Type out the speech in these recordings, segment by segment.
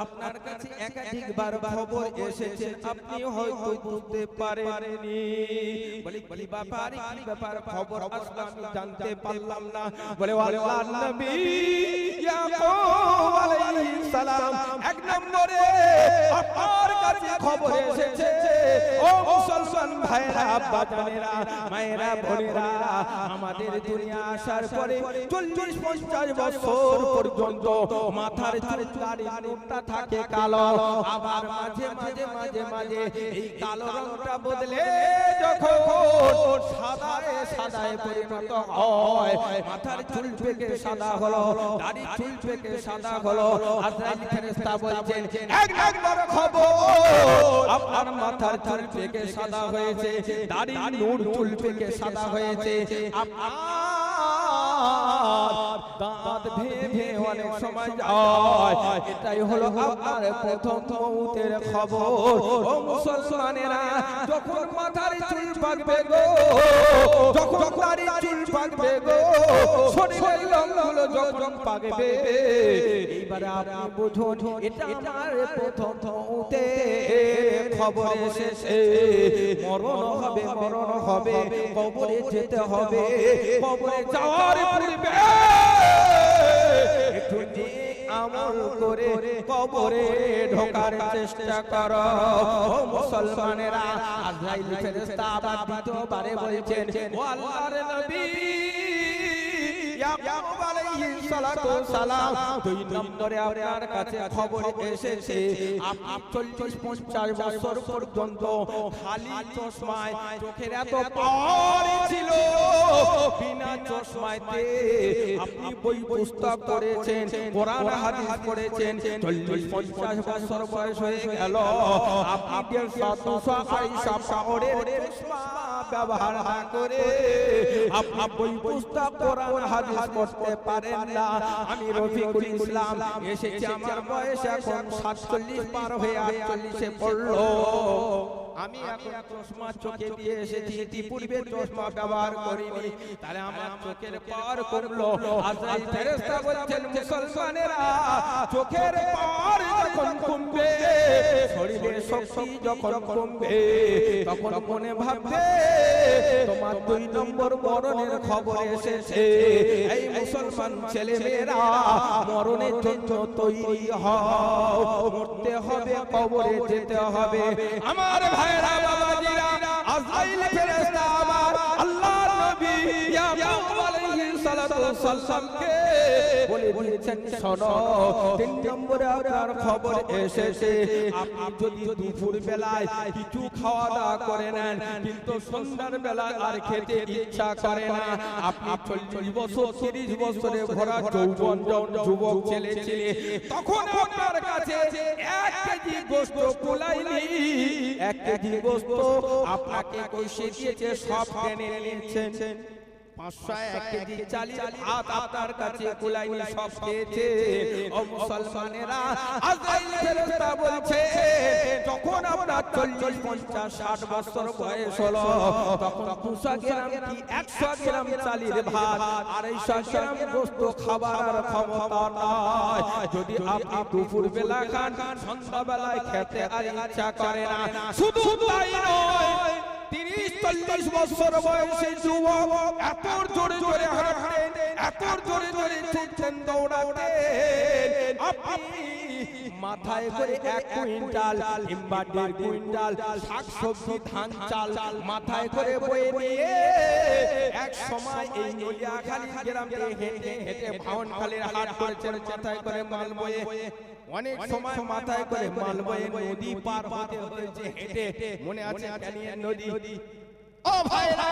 আপনার কাছে একাধিকবার খবর এসেছে, আপনি হয়তো বুঝতে পারেননি। বলে কি ব্যাপার খবর আসলো আমি জানতে পারলাম না। বলে আল্লাহর নবী ইয়াকুব আলাইহিস সালাম এক নম্বরে আপনার কাছে খবর এসেছে, ও মুসলমান ভাইরা, আব্বা জানেরা, মায়েরা, বোনেরা, আমাদের দুনিয়া আসার পরে 40-50 বছর পর্যন্ত মাথার চুল দাড়ির নোটটা থাকে কালো, আবার মাঝে মাঝে এই কালো রংটা বদলে যখন সাদায় পরিণত হয়, মাথার চুল পেকে সাদা হলো, দাড়ির চুল পেকে সাদা হলো, আজরাইল ফেরেশতা বলছেন এক নম্বর খবর আপনার মাথার চুল পেকে সাদা হয়েছে, দাড়ির নূর চুল পেকে সাদা হয়েছে, আপনার দাঁত ভেঙে অনেক সময় যায়, এটাই হলো আপনার প্রথম মৌতের খবর। ও মুসলমানেরা, যখন মাথার চুল পাকবে গো, যখন দাড়ির চুল পাকবে গো, শরীরের রংগুলো যখন পাকবে, এইবারে আপনি বুঝুন এটা আমার প্রথম মৌতের খবর এসেছে। মরণ হবে, কবরে যেতে হবে, কবরে যাওয়ার পূর্বে একটু আমল করে কবরে ঢোকার চেষ্টা করো। ও মুসলমানেরা, আজরাইল ফেরেশতা আবার দ্বিতীয়বারে বলছেন, ও আল্লাহর নবী ইয়াকুব আলাইহিস সালাতু সালাম, 2 নম্বরে আপনার কাছে খবর এসেছে, আপনি 40-50 বছর পর্যন্ত খালি চশমায়, চোখের এত পাওয়ার ছিল, বিনা চশমাতে আপনি বই পুস্তক পড়েছেন, কোরআন হাদিস পড়েছেন, 40-50 বছর বয়স হয়ে গেল, আপনি 100-200 শহরের চশমা ব্যবহার না করে আপনি বই পুস্তক কোরআন হাদিস পড়তে পারেন না। আমি রফিকুল ইসলাম এসেছি, আমার বয়স এখন 47 পার হয়ে 48-এ পড়লো, আমি এখন চশমা চোখে দিয়ে এসেছি, ইতিপূর্বে চশমা ব্যবহার করিনি, তাহলে আমার চোখের পাওয়ার কমলো। আজরাইল ফেরেশতা বলছেন, মুসলমানেরা, চোখের পাওয়ার যখন কমবে, শরীরের শক্তি যখন কমবে, তখন মনে ভাববে তোমার 2 নম্বর মরণের খবর এসেছে। এই মুসলমান ছেলে মেয়েরা, মরণের জন্য তৈরি হও, মরতে হবে, কবরে যেতে হবে। আমার ভাইরা, বাবাজিরা, আজরাইল ফেরেশতা আবার আল্লাহর নবী ইয়াকুব আলাইহিস সালাতু সালামকে বলে দিয়েছেন, শোনো, 3 নম্বরে আপনার খবর এসেছে, আপনি যদি দুপুর বেলায় কিছু খাওয়া দাওয়া করে নেন, কিন্তু সন্ধ্যার বেলা আর খেতে ইচ্ছা করে না, আপনি 40 বছর 30 বছরে ভরা যৌবন যুবক ছেলে, তখন আপনার কাছে 1 কেজি গোশত কুলাইনি, 1 কেজি গোশত আপনাকে কইসে দিয়েছে, সব টেনে নিয়েছেন, 501 কেজি চালের ভাত আপনার কাছে কুলাইনি, সব খেয়েছে। ও মুসলমানেরা, আজরাইল ফেরেশতা বলছে, যখন আপনার 40-50-60 বছর বয়স হলো, তখন 200 গ্রাম কি 100 গ্রাম চালের ভাত, 250 গ্রাম গোশত খাবার আর ক্ষমতা নাই। যদি আপনি দুপুর বেলা খান, সন্ধ্যা বেলায় খেতে আর ইচ্ছা করে না। শুধু তাই নয়, 30-40 বছর বয়সে যুবক এত জোরে জোরে হাঁটেন, এত জোরে জোরে ছুটছেন, দৌড়াতেন, আপনি মাথায় করে 1 কুইন্টাল কিংবা 1.5 কুইন্টাল শাকসবজি, ধান, চাল মাথায় করে বয়ে নিয়ে এক সময় এই নলিয়াখালী গ্রাম থেকে হেঁটে হেঁটে ভাওনখালীর হাট করেছেন, মাথায় করে মাল বয়ে, অনেক সময় মাথায় করে মাল বয়ে নদী পার হতে হয়েছে হেঁটে, মনে আছে ক্যানিয়ন নদী। ও ভাইরা,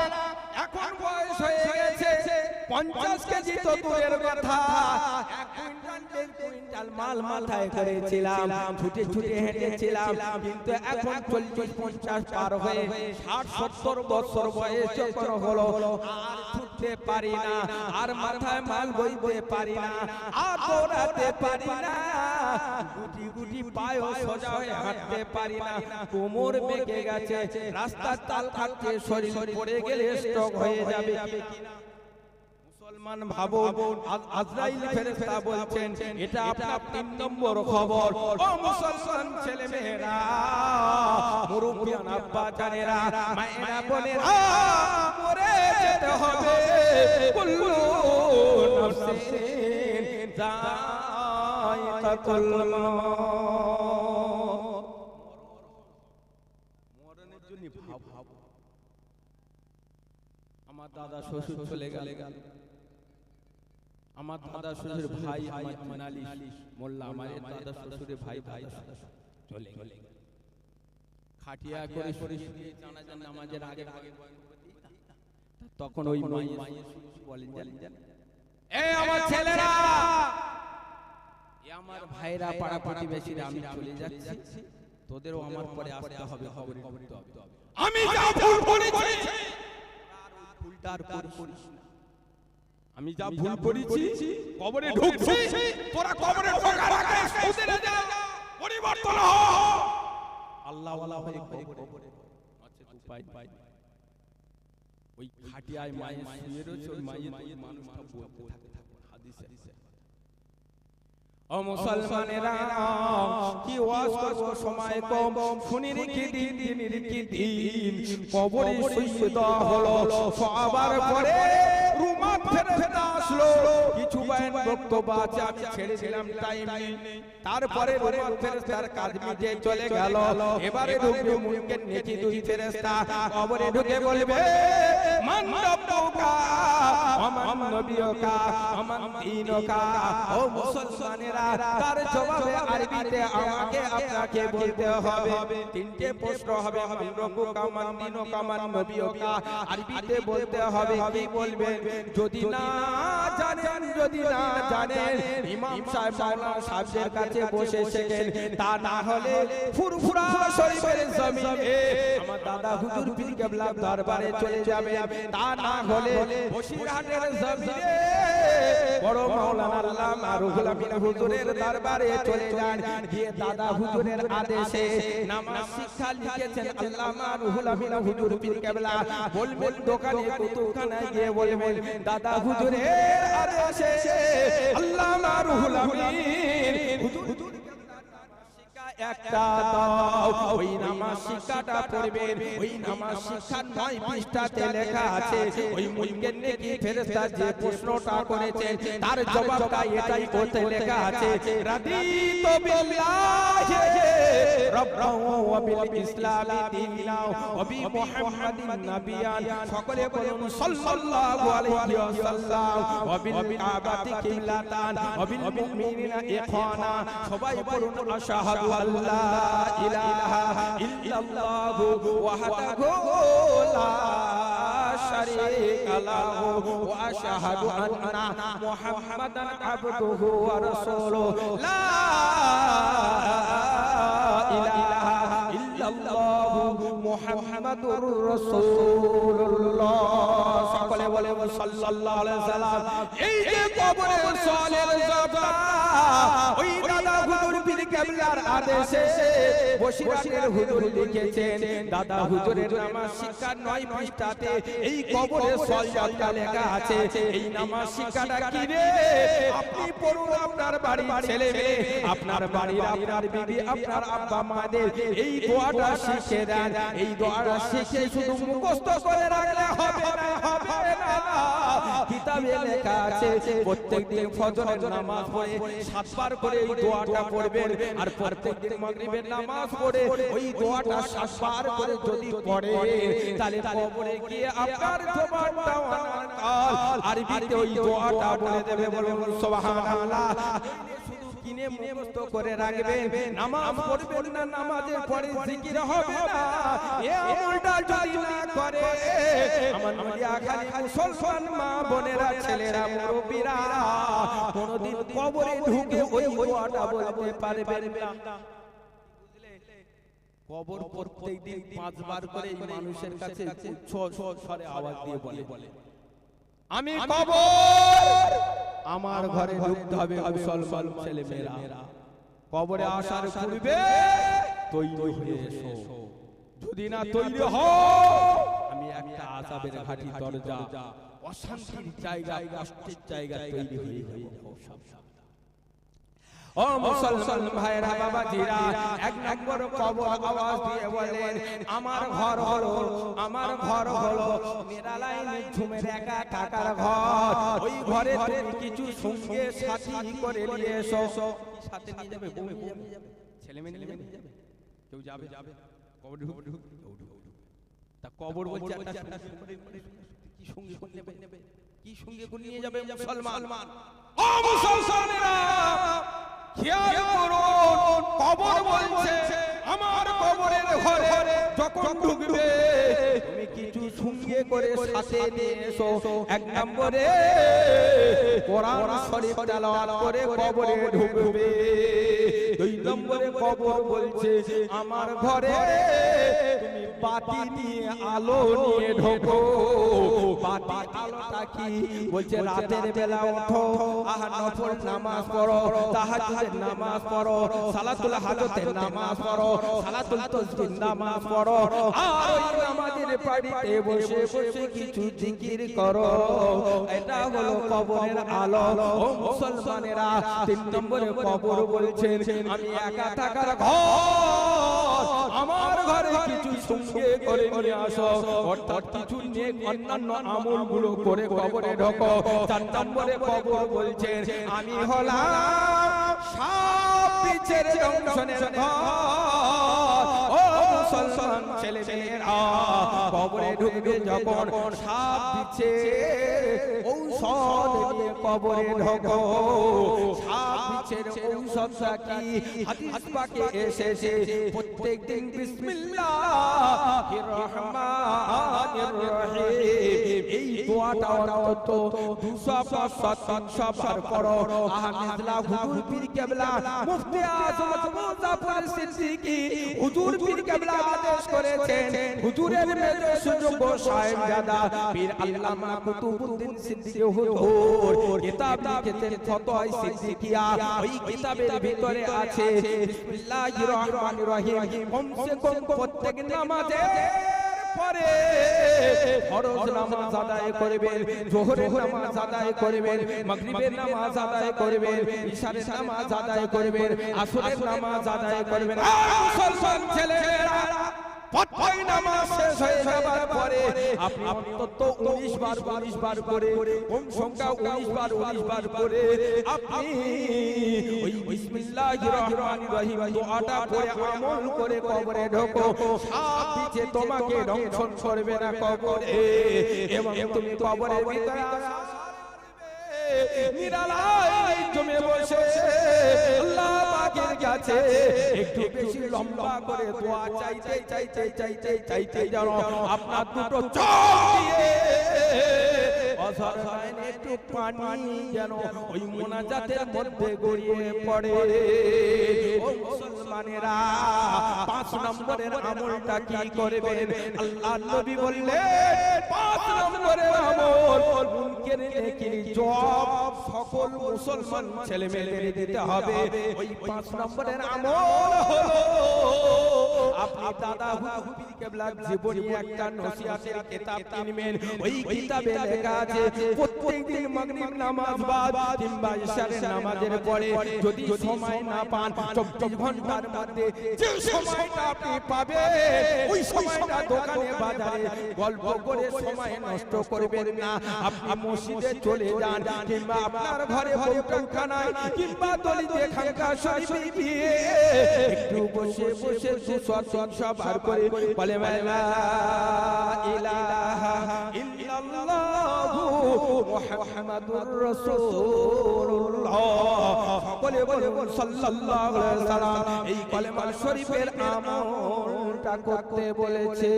এখন বয়স হয়ে গেছে 50 কেজি তো দূরের কথা, 1 কুইন্টাল 1.5 কুইন্টাল মাল মাথায় করেছিলাম, ছুটে ছুটে হেঁটেছিলাম, কিন্তু এখন 40-50 পার হয়ে 60-70 বছর বয়স যখন হলো, আর ছুটতে পারি না, আর মাথায় মাল বইতে পারি না, আর দৌড়াতে পারি না, গুটি গুটি পায়ে সোজা হয়ে হাঁটতে পারি না, কোমর বেঁকে গেছে, রাস্তার তাল কাটতে শরীর পড়ে গেলে স্ট্রোক হয়ে যাবে কিনা। মুসলমান ভাবুন আজরাইল ফেরেশতা বলছেন এটা আপনার 3 নম্বর খবর। ও মুসলমান ছেলে মেয়েরা, মুরব্বিয়ান আব্বা জানেরা, মায়েরা বোনেরা, মরে যেতে হবে। কুল্লু নাফসিন যায়িকাতুল মউত। মরণের জন্য ভাব। আমার দাদা শ্বশুর চলে গেল, আমার দাদা শ্বশুর ভাই আমার মানালি মোল্লা, আমার দাদা শ্বশুরের ভাই চলে গেল। খাটিয়া করে জানাজান নামাজের আগে তখন ওই বলেন এই আমার ছেলেরা, আমার ভাইরা, পাড়া প্রতিবেশীরা, আমি চলে যাচ্ছি, তোদেরও আমার পরে আসতে হবে, আমি যা ভুল করেছি ভুলটার করিস না। আমি যা ভুল করেছি, কবরে ঢুকছি, তোরা কবরে ঢোকার আগে সুদের যা পরিবর্তন হ। আল্লাহ ওয়ালা হয়ে কবরে আছে উপায় পাই। ওই খাটিয়ায় মায়ে শুয়ে রয়েছে, ওই মায়ে মানুষটা বলতে থাকে হাদিসে। ও মুসলমানেরা, কি ওয়াজ করব, সময় কম, শুনি রেখে দিন কবরে শুয়ে দেওয়া হলো। সবার পরে রুমাত ফেরেশতা আসলো, কিছু বয়ান বক্তব্য আছে আমি ছেড়ে দিলাম, টাইম নেই। তারপরে রুমাত ফেরেশতার কাজ মিটে চলে গেল। এবারে ঢুকবে মুনকার নেকি দুই ফেরেশতা, কবরে ঢুকে বলবে মান রব্বুকা ওয়া মান নবিয়ুকা ওয়া মান দীনুকা। ও মুসলমানেরা, তার জবাবে আরবিতে আমাকে আপনাকে বলতে হবে। তিনটে প্রশ্ন হবে, মান রব্বুকা মান দীনুকা মান নবিয়ুকা। আরবিতে বলতে হবে, কি বলবেন? যদি না জানেন ইমাম সাহেব মাওলানা সাহেবের কাছে বসে শেখেন, তা না হলে ফুরফুরা শরীফের জমিনে আমার দাদা হুজুর পীর কেবলা দরবারে চলে যাবে। তা না হলে বসিরহাটের জমিনে বড় মাওলানা আল্লামা রুহুল আমিন হুজুরের দরবারে চলে যান। গিয়ে দাদা হুজুরের আদেশে নামাজ শিক্ষা লিখেছেন আল্লামা রুহুল আমিন হুজুর পীর কেবলা। বলবেন দোকানে কুতুবখানায় গিয়ে বলবেন দাদা হুজুরের আদেশে আল্লামা রুহুল আমিন হুজুর একটা দাও। ওই নামাজ শিক্ষাটা পড়বেন। ওই নামাজ শিক্ষার 9 পৃষ্ঠাতে লেখা আছে, ওই মুনকার নেকি ফেরেশতা যে প্রশ্নটা করেছেন তার জবাবটা এটাই ওতে লেখা আছে, রাদিতু বিল্লাহি রাব্বান ওয়া বিল ইসলামি দীনাও ওয়া বি মুহাম্মাদিন নাবিয়ান। সকলে বলুন সাল্লাল্লাহু আলাইহি ওয়াসাল্লাম। ওয়া বিল কাবাতি কিবলাতান ওয়া বিল মুমিনিনা ইখওয়ানা। সবাই বলুন আশহাদু আল্লাহ ইলাহা ইল্লাল্লাহু ওয়াহদাহু লা শারীকা লাহু ওয়া আশহাদু আন্না মুহাম্মাদান আবদুহু ওয়া রাসূলুহু লা ইলাহা ইল্লাল্লাহু মুহাম্মাদুর রাসূলুল্লাহ। সকলে বলে সাল্লাল্লাহু আলাইহি ওয়াসাল্লাম। এই যে কবরে সওয়ালের জবাব ওই দাদা হুজুর পীর কেবলার আদেশে বসিরহাটের হুজুর লিখেছেন। দাদা হুজুরের নামাজ শিক্ষার 9 পৃষ্ঠাতে এই কবরে সওয়ালটা লেখা আছে। এই নামাজ শিক্ষাটা কি রে? আপনি পড়ুন, আপনার বাড়ির ছেলে মেয়ে, আপনার বাড়ির আপনার বিবি, আপনার আব্বা মাদের এই দোয়াটা শিখে দেন। এই দোয়াটা শিখে শুধু মুখস্থ করে রাখলে হবে না। কিতাবে লেখা আছে প্রত্যেকদিন ফজরের নামাজ পড়ে 7 বার করে এই দোয়াটা পড়বেন। আর প্রত্যেকদিন মাগরিবের নামাজ পড়ে ওই দোয়াটা 7 বার করে যদি পড়ে, তাহলে কবরে গিয়ে আপনার জবানটা অনাকাল আরবিতে ওই দোয়াটা বলে দেবে। বলুন সুবহানাল্লাহ। কিনে মুখস্থ করে রাখবেন, নামাজ পড়বেন না, নামাজের পরে জিকির হবে না। এ আমলটা যদি না করে আমার নদিয়াখালী মুসলমান মা বোনেরা, ছেলেরা, মুরব্বিরা কোনদিন কবরে ঢুকে ওই দোয়াটা বলতে পারবেন না। কবর প্রত্যেকদিন 5 বার করে এই মানুষের কাছে উচ্চ স্বরে আওয়াজ দিয়ে বলে, আমি কবর আমার ঘরে ঢুকতে হবে। মুসলমান ছেলে মেয়েরা কবরে আসার পূর্বে তৈরি হয়ে এসো। যদি না তৈরি হও, আমি একটা আযাবের ঘাটি দরজা অশান্তির জায়গা, কষ্টের জায়গা তৈরি হয়ে যাবে। ও মুসলমান ভাইরা বাবাজিরা, এক নম্বর কবর আওয়াজ দিয়ে বলেন আমার ঘর হলো, আমার ঘর হলো নিরালাই নিঝুমের একা কাকার ঘর। ওই ঘরে তুমি কিছু সঙ্গে সাথী করে নিয়ে এসো। সাথে নিয়ে যাবে, বউ নিয়ে যাবে, ছেলে মেয়ে নিয়ে যাবে, কেউ যাবে কবর ঢুক তা কবর বলছে একটা কি সঙ্গে করে নেবে, কি সঙ্গে করে নিয়ে যাবে মুসলমান। ও মুসলমানেরা খেয়াল করুন, কবর বলছে আমার কবরের ঘরে যখন ঢুকবে তুমি কিছু সঙ্গে করে সাথে নিয়ে এসো। এক নম্বরে কোরআন শরীফ তেলাওয়াত করে কবরে ঢুকবে। দুই নম্বরে কবর বলছে আমার ঘরে তুমি বাতি নিয়ে আলো নিয়ে ঢোকো। বাতি আলোটা কি বলছে রাতের বেলা ওঠো, নফল নামাজ পড়ো, তাহাজ্জুদের নামাজ পড়ো, সালাতুল হাজতের নামাজ পড়ো, সালাতুল তাসবিহ নামাজ পড়ো, আর ওই নামাজের পাড়িতে বসে বসে কিছু জিকির করো। এটা হলো কবরের আলো। ও মুসলমানেরা, তিন নম্বরে কবর বলছেন আমি একা থাকার ঘর, আমার ঘরে কিছু সঙ্গে করে নিয়ে আসো, অর্থাৎ কিছু নেক অন্যান্য আমলগুলো করে কবরে ঢোকো। চার নম্বরে কবর বলছেন আমি হলাম সাপ বিচ্ছের দংশনের ঘর। ও মুসলমান ছেলে মেয়েরা, কবরে ঢুকবে যখন সাপ বিচ্ছে ঔষধ নিয়ে কবরে ঢোকো। সাপ বিচ্ছের ঔষধটা কি হাদিস পাকে এসেছে প্রত্যেকদিন বিসমিল্লাহির রহমানির রহিম এই দোয়াটা অন্তত 200 বার পড়ো। আহমেদ হুজুর পীর কেবলা মুফতি আজম মুজাফফর সিদ্দিকী হুজুর পীর কেবলা আদেশ করেছেন, হুজুরের মেজো সুযোগ্য সাহেবজাদা পীর আল্লামা কুতুবউদ্দিন সিদ্দিকী হুজুর কিতাব লিখেছেন ফতোয়া সিদ্দিকিয়া। ওই কিতাবের ভিতরে আছে বিসমিল্লাহির রহমানির রহিম কমসে কম প্রত্যেক নামাজে পরে ফরজ নামাজ আদায় করবেন, যোহরের নামাজ আদায় করবেন, মাগরিবের নামাজ আদায় করবেন, ইশারের নামাজ আদায় করবেন, আসরের নামাজ আদায় করবেন। মুসলমান ছেলেরা প্রত্যেক নামাজ শেষ হয়ে যাবার পরে আপনি অন্তত 19 বার করে, কোন সংখ্যা 19 বার করে আপনি ওই বিসমিল্লাহির রহমানির রহিম দোয়াটা পড়ে আমল করে কবরে ঢোকো। সাপ বিচ্ছে তোমাকে দংশন করবে না কবরে, এবং তুমি কবরের ভিতরে নিরালাই জমে বসে আল্লাহ পাকের কাছে একটু বেশি লম্বা করে দোয়া চাইতে জানো আপনার দুটো চোখ দিয়ে অসাধারণ একটু পানি যেন ওই মোনাজাতের মধ্যে গড়িয়ে পড়ে। ও মুসলমানেরা, 5 নম্বরের আমলটা কি করবেন? আল্লাহর নবী বললেন 5 নম্বরের আমল মুনকের নেকির জবাব সকল মুসলমান ছেলে মেয়েদের দিতে হবে। ওই 5 নম্বরের আমল হলো আপনি দাদা হুজুর পীর কেবলার জীবনী একটা নসিহতের কিতাব কিনবেন। ওই কিতাবে লেখা আছে প্রত্যেকদিন মাগরিব নামাজ বাদ কিংবা ইশারের নামাজের পরে যদি সময় না পান 24 ঘন্টার মধ্যে যে সময়টা আপনি পাবেন ওই সময়টা দোকানে বাজারে গল্প করে সময় নষ্ট করবেন না। আপনি মসজিদে চলে যান কিংবা আপনার ঘরে বৈঠকখানায় কিংবা দলিতে খানকা শরীফে গিয়ে একটু বসে বসে 200-300 বার করে বলে লা ইলাহা ইল্লাল্লাহু মুহাম্মাদুর রাসূলুল্লাহ, সকলে বলুন সাল্লাল্লাহু আলাইহি ওয়াসাল্লাম। এই কলেমা শরীফের আমলটা করতে বলেছে।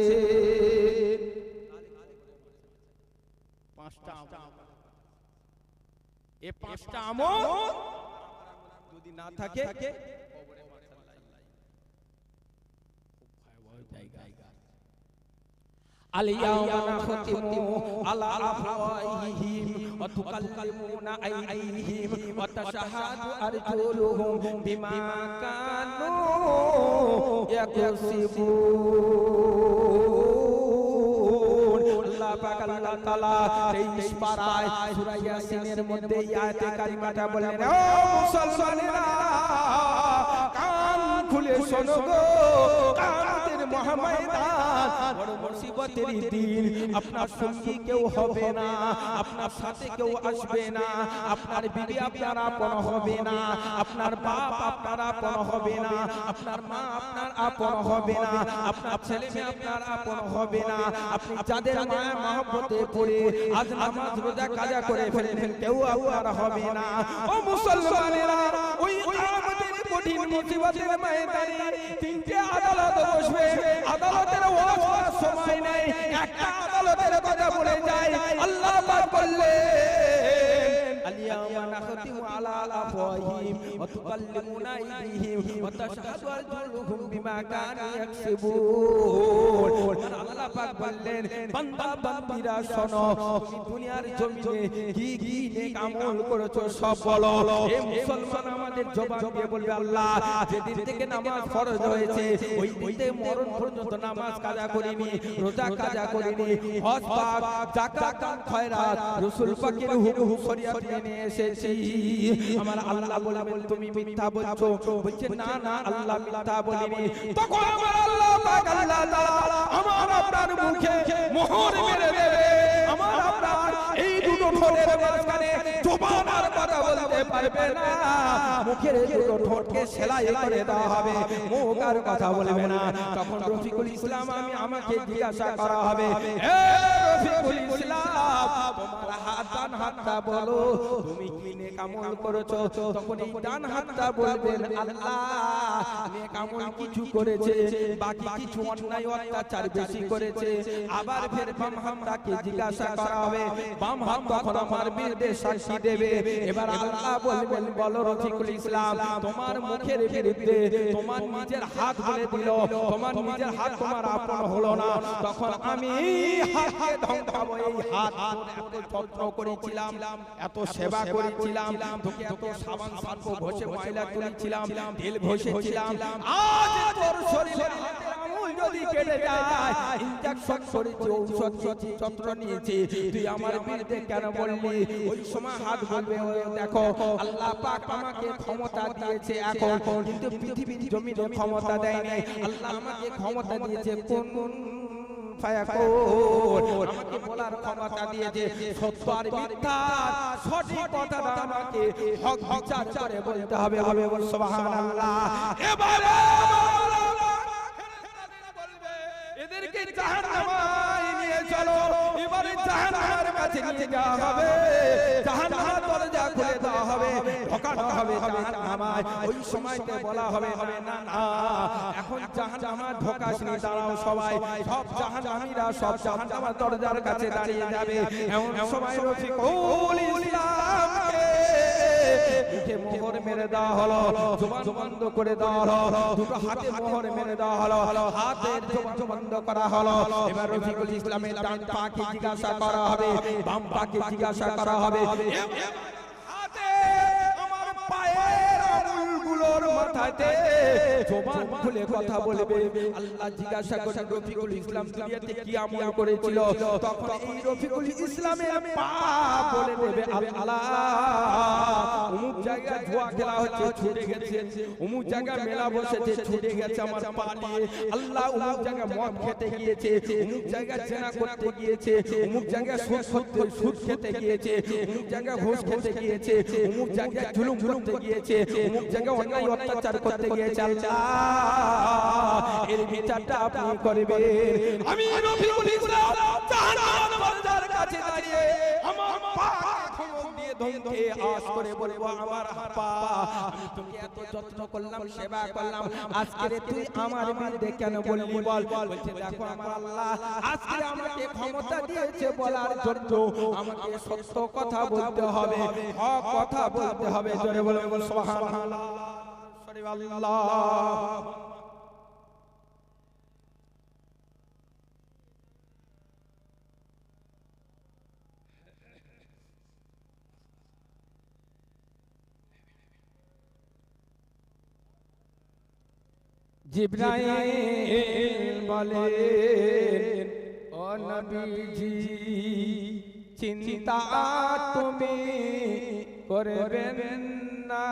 5টা এই 5টা আমল যদি না থাকে কবরে اليوم نختم على أفواههم وتكلمنا أيديهم وتشهد أرجلهم بما كانوا يكسبون। আল্লাহ পাক আল্লাহ তাআলা 23 পারায় সূরা ইয়াসিনের মধ্যে এই আয়াতে কারিমাটা বলেন, ও মুসলমানেরা কান খুলে শোনো গো, কিয়ামতের মহাময়দান বড় মুসিবতের দিন। আপনার সঙ্গী কেউ হবে না, আপনার সাথে কেউ আসবে না, আপনার বিবি আপনার আপন হবে না, আপনার বাপ আপনার আপন হবে না, আপনার মা আপনার আপন হবে না, আপনার ছেলে মেয়ে আপনার আপন হবে না। আপনি যাদের মায়া মহব্বতে পড়ে আজ নামাজ রোজা কাজা করে ফেলেন, কেউ আপনার হবে না। ও মুসলমানেরা, ওই কিয়ামতের কঠিন মুসিবতের ময়দানে তিনটে আদালত বসবে। আদালতের ওয়াজ সময় নেই, একটা আদালতের কথা বলে যায়। আল্লাহ পাক বললেন, আলিয়াউমা নাখতিমু আলা আফওয়াহিহিম ওয়া তুকাল্লিমুনা আইদিহিম ওয়া তাশহাদু আরজুলুহুম বিমা কানু ইয়াকসিবুন। আল্লাহ পাক বললেন, বান্দা বান্দিরা শোনো, তুমি দুনিয়ার জমিনে কি কি নেক আমল করেছো সব বলো। এ মুসলমান আমাদের জবান দিয়ে বলবে, আল্লাহ যেদিন থেকে নামাজ ফরজ হয়েছে ওই দিন মরণ পর্যন্ত নামাজ কাজা করিনি, রোজা কাজা করিনি, হজ পাক যাকাত দান খয়রাত রাসূল পাকের হুকুম শরীয়ত মেনে এসেছি। আমার আল্লাহ বলবেন, তুমি মিথ্যা বলছো। বলছে, না না আল্লাহ মিথ্যা বলিনি। তখন আমার আল্লাহ পাক আল্লাহ তাআলা আমার আপনার মুখে মোহর মেরে দেবে। আমার আপনার এই দুটো ঠোঁটের মাঝখানে জবান আর কথা বলতে পারবে না। মুখের দুটো ঠোঁটকে সেলাই করে দেওয়া হবে, মুখ আর কথা বলবে না। তখন রফিকুল ইসলাম আমাকে জিজ্ঞাসা করা হবে, এ রফিকুল ইসলাম, তোমার হাত ডান হাতটা বলো, তুমি কি নেক আমল করেছো? তখন এই ডান হাতটা বলবেন, আল্লাহ নেক আমল কিছু করেছে, বাকি কিছু অন্যায় অত্যাচার বেশি করেছে। আবার ফের বাম হাতটাকে জিজ্ঞাসা করা হবে, বাম হাত তখন আমার বিরুদ্ধে সাক্ষী দেবে। এবার আল্লাহ বলবেন, বলো রফিকুল ইসলাম, তোমার মুখের বিরুদ্ধে তোমার নিজের হাত বলে দিল, তোমার নিজের হাত তোমার আপন হলো না। তখন আমি হাতকে ধমকাবো, এই হাত এত যত্ন করেছিলাম, এত সেবা করেছিলাম, তোকে এত সাবান শ্যাম্পু ঘষে ময়লা তুলেছিলাম, তেল ঘষেছিলাম, আজ তোর শরীরে হাতের আঙুল যদি কেটে যায়, ইনজেকশন করেছি, ঔষধ খেয়েছি, যত্ন নিয়েছি, তুই আমার বিরুদ্ধে কেন বললি? ওই সময় হাত বলবে, দেখো আল্লাহ পাক আমাকে ক্ষমতা দিয়েছে এখন, কিন্তু পৃথিবীর জমিনে ক্ষমতা দেয়নি। আল্লাহ আমাকে ক্ষমতা দিয়েছে কোন আমাকে বলার ক্ষমতা দিয়েছে, সত্য আর মিথ্যা সঠিক কথাটা আমাকে হক বিচার করে বলতে হবে। সুবহানাল্লাহ। এবারে এদেরকে জাহান্নামে নিয়ে চলো, এবারে জাহান্নামের কাছে নিয়ে যাওয়া হবে, জাহান্নামের দরজা খুলে দেওয়া হবে, ঢোকানো হবে জাহান্নামায়। ওই সময়তে বলা হবে, না না এখন জাহান্নামে ঢোকাসনি, দাঁড়াও সবাই, সব জাহান্নামীরা সব জাহান্নামের দরজার কাছে দাঁড়িয়ে যাবে। এমন সময় রফিকুল ইসলামকে মুখে মোহর মেরে দেওয়া হলো, জবান বন্ধ করে দেওয়া হলো, দুটো হাতে মোহর মেরে দেওয়া হলো, হাতের জবান বন্ধ করা হলো। এবার রফিকুল ইসলামের ডান পাকে জিজ্ঞাসা করা হবে, বাম পাকে জিজ্ঞাসা করা হবে, হাতে আমার পায়ের আঙুলগুলোর মাথাতে জবান খুলে কথা বলবে। আল্লাহ জিজ্ঞাসা করে, রফিকুল ইসলাম দুনিয়াতে কি আমল করেছিল? তখন এই রফিকুল ইসলামের পা বলে দেবে, আল্লাহ অমুক জায়গায় জুয়া খেলা হচ্ছে, ছুটে গেছে, অমুক জায়গায় মেলা বসেছে, ছুটে গেছে আমার পা নিয়ে। আল্লাহ অমুক জায়গায় মদ খেতে গিয়েছে, অমুক জায়গায় জেনা করতে গিয়েছে, অমুক জায়গায় সুদ খেতে গিয়েছে, অমুক জায়গায় ঘুষ খেতে গিয়েছে, অমুক জায়গায় জুলুম করতে গিয়েছে, অমুক জায়গায় অন্যায় অত্যাচার করতে গিয়েছে। আল্লাহ এর বিচারটা আপনি করবেন। আমি রফিকুল ইসলাম জাহান্নামের দরজার কাছে দাঁড়িয়ে আমার পা খবর দিয়ে ধমকে আওয়াজ করে বলবো, আমার পা, আমি তোকে এত যত্ন করলাম, সেবা করলাম, আজকে তুই আমার বিরুদ্ধে কেন বললি বল? বলছে, দেখো আমার আল্লাহ আজকে আমাকে ক্ষমতা দিয়েছে বলার জন্য, আমাকে সত্য কথা বলতে হবে, হক কথা বলতে হবে। জোরে বলুন সুবহানাল্লাহ। আল্লাহ জিবরাইল বলেন, ও নবীজি চিন্তা তুমি করবেন না,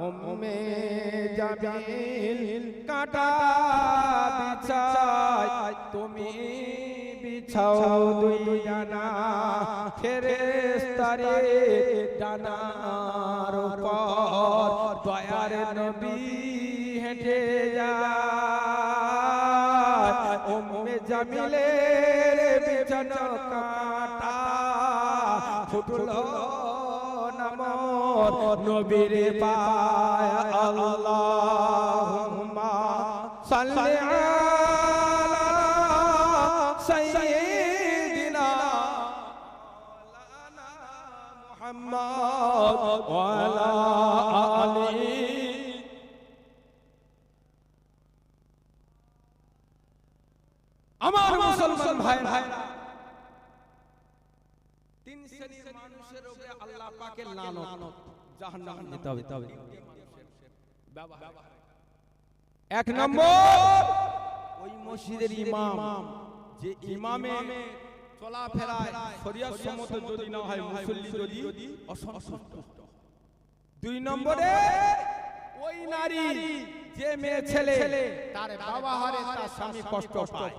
উম্মে জামিল কাটা বিছায় তুমি বিছাও দুই ডানা, ফেরেশতারে ডানার উপর দয়ার নবী হেঁটে যায়, উম্মে জামিলের বিছানা কাটা ফুটলো নামর নবীর পায়, আল্লাহুম্মা সাল্লি আলা সাইয়্যিদিনা মুহাম্মদ ওয়া আলা আলিহি। আমার মুসলমান ভাইরা, তিন শ্রেণীর মানুষের উপরে আল্লাহ পাকের লানত, জাহান্নামে যেতে হবে। এক নম্বর ওই মসজিদের ইমাম, যে ইমামে চলাফেরায় শরিয়ত সম্মত যদি না হয়, মুসল্লি যদি অসন্তুষ্ট। দুই নম্বরে ওই নারী, যে মেয়ে ছেলে তার ব্যবহারে তার স্বামী কষ্ট পায়,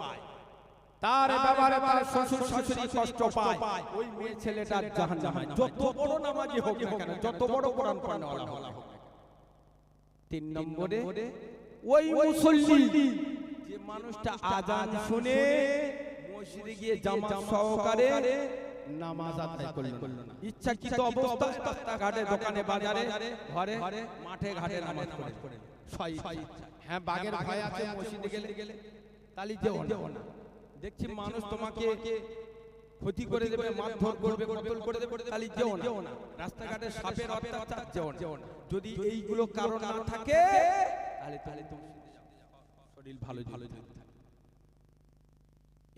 তার ব্যবহারে তার শ্বশুর শাশুড়ি কষ্ট পায়, ওই মেয়ে ছেলেটা জাহান্নামে, যত বড় নামাজি হোক না কেন, যত বড় কোরআন পড়নেওয়ালা হোক। তিন নম্বরে ওই মুসল্লি, যে মানুষটা আযান শুনে মসজিদে গিয়ে জামাত সহকারে নামাজ আদায় করলো না, ইচ্ছাকৃত অবস্থায় রাস্তাঘাটে, দোকানে, বাজারে, ঘরে, মাঠে ঘাটে নামাজ পড়ে, হ্যাঁ বাগের ভয় আছে মসজিদে গেলে তালি যেও না। দেখছি মানুষ তোমাকে ক্ষতি করে দেবে, মারধর করবে, কতল করে দেবে, তালি যেও না। রাস্তাঘাটে সাপের অত্যাচার যেও না। যদি এইগুলো কারণ না থাকে তাহলে তুমি শরীর ভালো থাকে।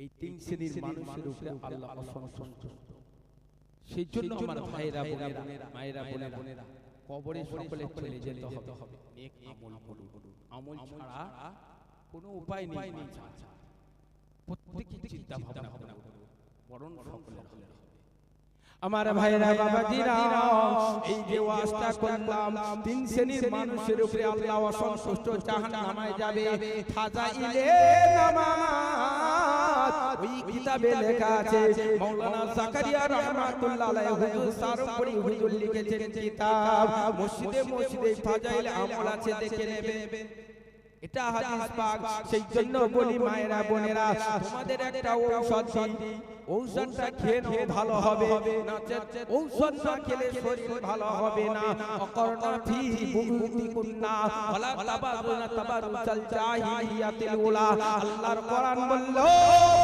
এই তিন শ্রেণীর মানুষের উপরে আল্লাহ অসন্তুষ্ট। সেই জন্য আমার ভাইরা বোনেরা, মায়েরা বোনেরা, কবরে সকলে চলে যেতে হবে, নেক আমল করুন। আমল ছাড়া কোনো উপায় নেই। প্রত্যেকই চিন্তা ভাবনা করুন, বরং সকলের হবে। আমার ভাইরা বাবাজিরা, এই যে ওয়াজটা করলাম, তিন শ্রেণীর মানুষের উপরে আল্লাহ অসন্তুষ্ট, জাহান্নামে যাবে। ফাজাইলে নামাজ, ওই কিতাবে লেখা আছে, মাওলানা জাকারিয়া রাহমাতুল্লাহ আলাইহি হুজুর সারপুরি হুজুর লিখেছেন কিতাব, মসজিদে ফাজাইল আমল আছে, দেখে নেবে। এটা হাদিস পাক। সেই জন্য বলি মায়েরা বোনেরা, তোমাদের একটা ঔষধ দিই, ঔষধটা খেয়ে নাও, ভালো হবে। ঔষধ না খেলে শরীর ভালো হবে না। অকরনা ফি বুয়ুতিকুন্না ওয়ালা তাবারুনা তাবারুজাল জাহিলিয়াতিল উলা। আল্লাহর কোরআন বলল,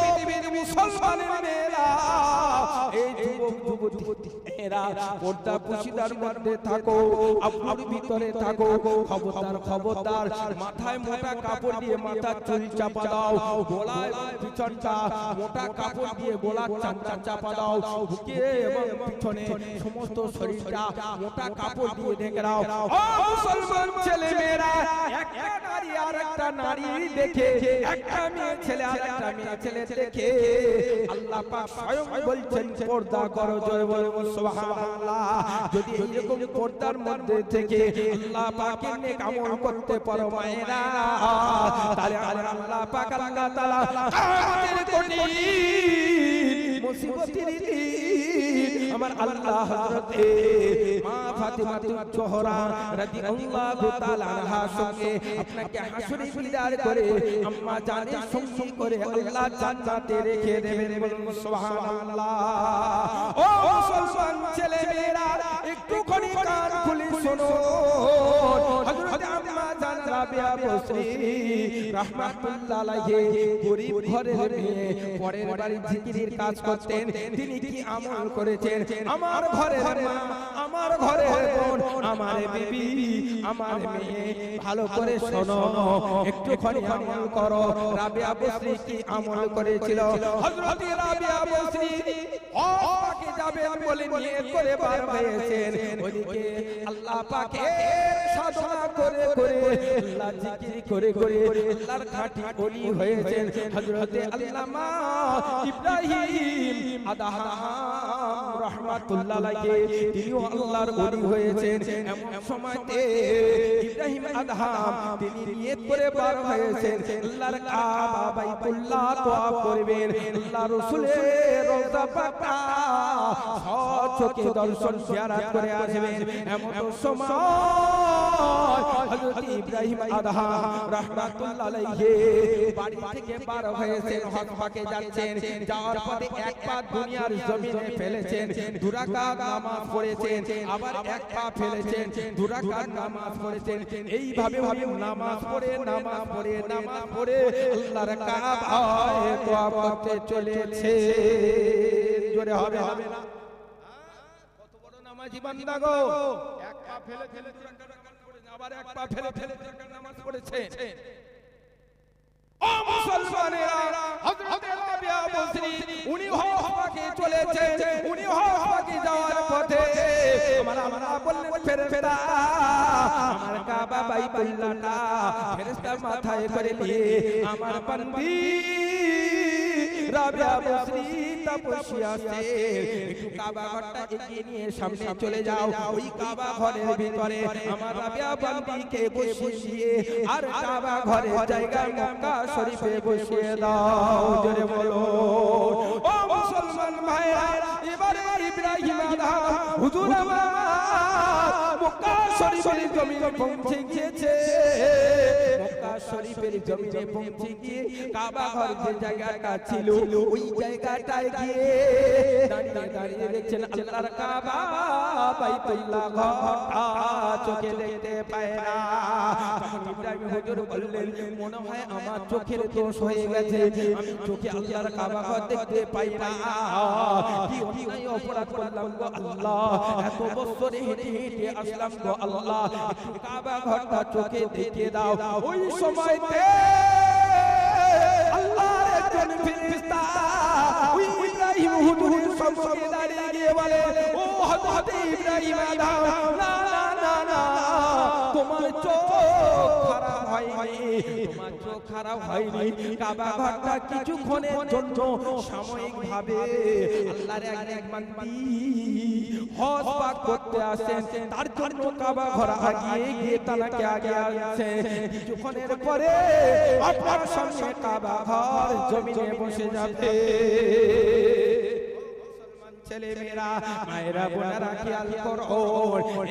পৃথিবীর মুসলমানের মেয়েরা, এই যুবক যুবতীরা, পর্দা পুশিদার মধ্যে থাকো, আব্রুর ভিতরে থাকো। খবরদার, মাথায় মোটা কাপড় দিয়ে মাথার চুল চাপা দাও, গলায় পিছনটা মোটা কাপড় দিয়ে গলার চামড়া চাপা দাও, বুকে এবং পিছনে সমস্ত শরীরটা মোটা কাপড় দিয়ে ঢেকে দাও। ও মুসলমান ছেলে মেয়েরা, একটা নারী আর একটা নারী দেখে, একটা মেয়ে ছেলে আর একটা মেয়ে ছেলে দেখে আল্লাহ পাক স্বয়ং বলছেন পর্দা করো, জয় বলো সুবহানাল্লাহ। যদি এরকম পর্দার মধ্যে থেকে আল্লাহ পাকের নেক আমল করতে পারো মায়েরা, তাহলে আল্লাহ পাক আল্লাহ তাআলা কিয়ামতের কঠিন মুসিবতের দিন আমার আল্লাহ হযরতে মা ফাতিমাতুল জোহরা রাদিয়াল্লাহু তাআলা আনহার সঙ্গে আপনাকে হাসরে বিদার করে আম্মা জানের সঙ্গে করে আল্লাহ জান্নাতে রেখে দেবেন, বলুন সুবহানাল্লাহ। ও মুসলমান ছেলে মেয়েরা, একটুখানি কান খুলে শোনো। হযরত আম্মা জান রাবিয়া বসরি রাহমাতুল্লাহ আলাইহি গরীব ঘরের মেয়ে, পরের বাড়ি জিকিরের কাজ করতেন। তিনি কি আমল করেছেন? আমার ঘরের মা, আমার ঘরের বোন, আমার বিবি, আমার মেয়ে, ভালো করে শোনো, একটুখানি আমল করো। রাবিয়া বসরি কি আমল করেছিল? হযরত রাবিয়া বসরি হজে যাবেন বলে নিয়ত করে বার হয়েছেন। ওদিকে আল্লাহ পাকের সাধনা করে করে আল্লাহ জিকির করে করে আল্লাহর খাঁটি ওলি হয়েছেন হযরতে আল্লামা ইব্রাহিম আদহাম রাহমাতুল্লাহ আলাইহি। তিনিও আল্লাহর ওলি হয়েছেন। এমন সময়তে ইব্রাহিম আদহাম তিনি নিয়ত করে বার হয়েছেন আল্লাহর কাবা বাইতুল্লাহ তওয়াফ করবেন, আল্লাহ রাসূলের রওজা পাকটা চোখে দর্শন জিয়ারত করে আসবেন। এমন সময় হযরত ইব্রাহিম আদহাম রাহমাতুল্লাহ আলাইহি বাড়ি থেকে বার হয়েছেন, হজ পাকে যাচ্ছেন। যাওয়ার পথে এক পা দুনিয়ার জমিনে ফেলেছেন, দুই রাকাত নামাজ পড়েছেন, আবার এক পা ফেলেছেন, দুই রাকাত নামাজ পড়েছেন। এইভাবে নামাজ পড়ে আল্লাহর কাবায় তওয়াফ করতে চলেছে। জোরে হবে না? কত বড় নামাজি বান্দা গো! এক পা ফেলে ফেলে দুই রাকাত পড়েছেন, আবার এক পা ফেলে ফেলে দুই রাকাত নামাজ পড়েছেন। ও মুসলমানেরা, হযরত রাবিয়া বসরি উনি হজ পাকে চলেছেন। উনি হজ পাকে যাওয়ার পথে আমরা বললেন ফেরেশতা আমার কাবা বাইতুল্লাহটা ফেরেশতা মাথায় করে নিয়ে আমার বান্দি রাবিয়া বসরি তাপসী আছে, একটু কাবা ঘরটা এগিয়ে নিয়ে সামনে চলে যাও। ওই কাবা ঘরের ভিতরে আমার রাবিয়া বান্দিকে বসিয়ে আর কাবা ঘরের জায়গায় মক্কা শরীফে বসিয়ে দাও। জোরে বলো ও মুসলমান ভাইরা, এবারে ইব্রাহিম আদহাম হুজুর আমার মক্কা শরীফের জমিনে পৌঁছে গিয়েছে। মক্কা শরীফের জমিনে পৌঁছে গিয়ে কাবা ঘর যে জায়গাটা ছিল ওই জায়গাটায় গিয়ে দাঁড়িয়ে দাঁড়িয়ে দেখছেন আল্লাহর কাবা বাইতুল্লাহ ঘরটা চোখে দেখতে পায় না। তখন ইব্রাহিম হুজুর বললেন মনে হয় আমার চোখের দোষ হয়ে গেছে, আমি চোখে আল্লাহর কাবা ঘর দেখতে পাই না। কি অন্যায় অপরাধ করলাম গো আল্লাহ, এত বছর হেঁটে হেঁটে আসলাম গো আল্লাহ, কাবা ঘরটা চোখে দেখে দাও। ওই সময়তে আল্লাহর একজন ফেরেশতা ওই ইব্রাহিম হুজুরের সম্মুখে দাঁড়িয়ে গিয়ে বলে ও হযরত ইব্রাহিম আদহাম, না না না না, তোমার চোখ খারাপ হয়নি, তোমার চোখ খারাপ হয়নি। কাবা ঘরটা কিছুক্ষণের জন্য সাময়িকভাবে আল্লাহর এক বান্দি হজ পাক করতে আসেন, তার জন্য কাবা ঘর আগিয়ে গিয়ে তাকে আগে আসছে। কিছুক্ষণের পরে আপনার সামনে কাবা ঘর জমিনে বসে যাবে। ছেলে মেয়েরা মায়েরা বোনেরা খেয়াল করো,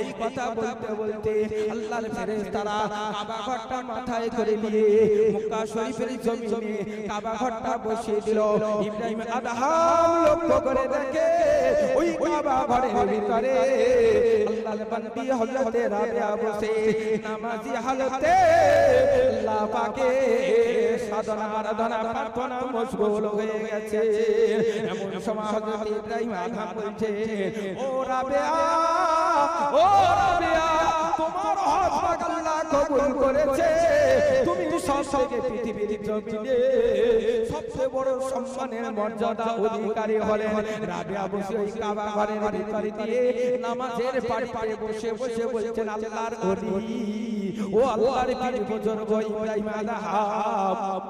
এই কথা বলতে বলতে আল্লাহর ফেরেশতারা কাবা ঘরটা মাথায় করে নিয়ে মক্কা শরীফের জমিনে কাবা ঘরটা বসিয়ে দিল। ইব্রাহিম আদহাম লক্ষ্য করে দেখে ওই কাবা ঘরের ভিতরে আল্লাহর বান্দি হযরত রাবিয়া বসে নামাজি হালতে আল্লাহ পাকে সাধনা আরাধনা প্রার্থনা মশগুল হয়ে গেছে। এমন সময় হযরত ইব্রাহিম আদহাম বলছে ও রাবিয়া, ও রাবিয়া, তোমার হজ পাক আল্লাহ কবুল করেছে। তুমি সবথেকে পৃথিবীর জমিনে সবচেয়ে বড় সম্মানের মর্যাদা অধিকারী হলেন। রাবিয়া বসে ওই কাবা ঘরের ভিতরে দিয়ে নামাজের পাড়ে বসে বসে বলছেন আল্লাহর ওলি, ও আল্লাহর পীর বুজুর্গ ইব্রাহিম আদহাম,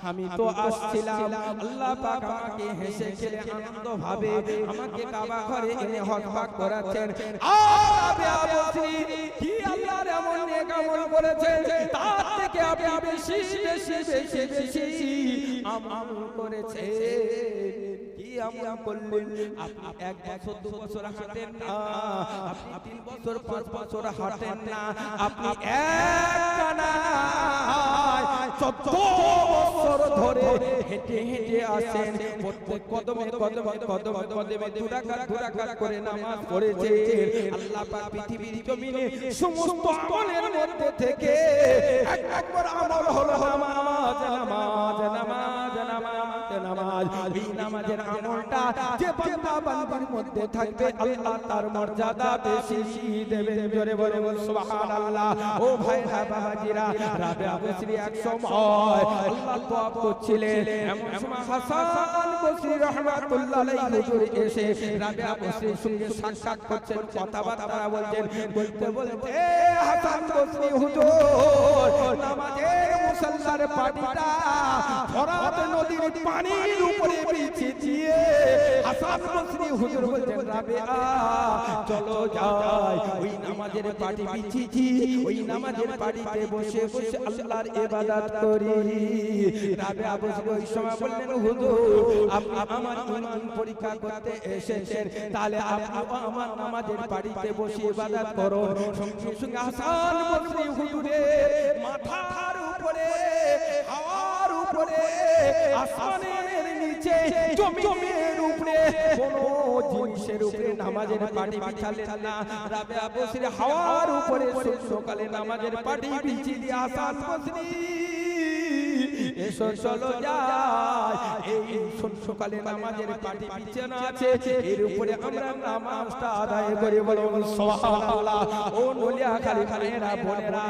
আমি তো আসছিলাম, আল্লাহ পাক আমাকে হেসে খেলে আনন্দ ভাবে আমাকে কাবা ঘরে এনে হজ পাক করাচ্ছেন। রাবিয়া বসরি কি আল্লাহর এমন নেক আমল করেছেন, তার থেকে আপনি বেশি বেশি বেশি বেশি আমল করেছেন। কি আমল করলেন? আপনি 1 বছর 2 বছর হাঁটেন না, আপনি 3 বছর 5 বছর হাঁটেন না, আপনি একটানা 14 বছর ধরে হেঁটে হেঁটে আসেন। প্রত্যেক কদমে কদমে কদমে কদমে দুরাকাত করে নামাজ পড়েছেন। আল্লাহ পাক পৃথিবীর জমিনে সমস্ত আমলের মধ্যে থেকে এক নম্বর আমল হলো নামাজ, নামাজ, নামাজ, নামাজ, নামাজ। এই নামাজের আমলটা যে বান্দা বান্দির মধ্যে থাকবে আল্লাহ তার মর্যাদা বেশি দেবেন। জোরে বলে সুবহানাল্লাহ। ও ভাইরা বাবাজিরা, রাবিয়া বসরি এক সময় আল্লাহ তওয়াব করছিলেন। এমন সময় হাসান বসরি রাহমাতুল্লাহ আলাইহি হুজুর এসে রাবিয়া বসরির সঙ্গে সাক্ষাৎ করছেন, কথাবার্তা বলছেন। বলতে বলতে হাসান বসরি হুজুর পাটিটা ফরাত নদীর পানির উপরে বিছিয়ে দিয়ে হাসান বসরি হুজুর বলছেন রাবেয়া চলো যাই ওই নামাজের পাটি বিছিয়েছি ওই নামাজের পাটিতে বসে বসে আল্লাহর ইবাদত করি। রাবেয়া বসরি ওই সময় বললেন হুজুর আপনি আমার ঈমান পরীক্ষা করতে এসেছেন, তাহলে আপনি আমার নামাজের পাটিতে বসে ইবাদত করো। সঙ্গে সঙ্গে হাসান বসরি হুজুরের মাথার উপরে হাওয়ার উপরে আসমানের নিচে জমিনের উপরে কোন জিনিসের উপরে নামাজের পাটি বিছালেন না। রাবেয়া বসরি হাওয়ার উপরে সকালে নামাজের পাটি বিছিয়ে দিয়ে হাসান বসরি এসো চলো যাই এই সকালে নামাজের পাটি বিছানো আছে এর উপরে আমরা নামাজটা আদায় করি। বলুন সুবহানাল্লাহ। ও নলিয়া খালি খানেরা বোনেরা